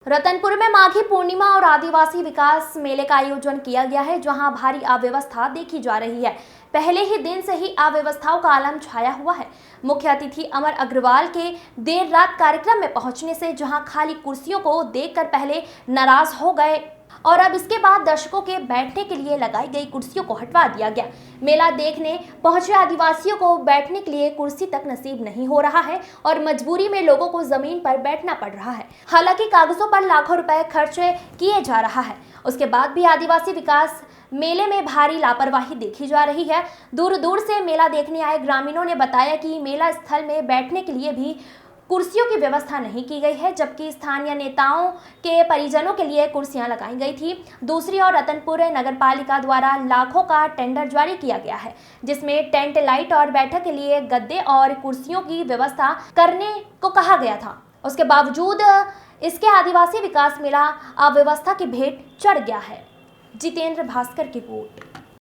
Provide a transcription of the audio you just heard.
रतनपुर में माघी पूर्णिमा और आदिवासी विकास मेले का आयोजन किया गया है, जहां भारी अव्यवस्था देखी जा रही है। पहले ही दिन से ही अव्यवस्थाओं का आलम छाया हुआ है। मुख्य अतिथि अमर अग्रवाल के देर रात कार्यक्रम में पहुंचने से जहां खाली कुर्सियों को देखकर पहले नाराज हो गए और अब इसके बाद दर्शकों के बैठने के लिए लगाई गई कुर्सियों को हटवा दिया गया। मेला देखने पहुंचे आदिवासियों को बैठने के लिए कुर्सी तक नसीब नहीं हो रहा है और मजबूरी में लोगों को जमीन पर बैठना पड़ रहा है। हालांकि कागजों पर लाखों रुपए खर्च किए जा रहा है, उसके बाद भी आदिवासी विकास मेले में भारी लापरवाही देखी जा रही है। दूर दूर से मेला देखने आए ग्रामीणों ने बताया कि मेला स्थल में बैठने के लिए भी कुर्सियों की व्यवस्था नहीं की गई है, जबकि स्थानीय नेताओं के परिजनों के लिए कुर्सियां लगाई गई थी। दूसरी ओर रतनपुर नगरपालिका द्वारा लाखों का टेंडर जारी किया गया है, जिसमें टेंट लाइट और बैठक के लिए गद्दे और कुर्सियों की व्यवस्था करने को कहा गया था। उसके बावजूद इसके आदिवासी विकास मेला अव्यवस्था की भेंट चढ़ गया है। जितेंद्र भास्कर की रिपोर्ट।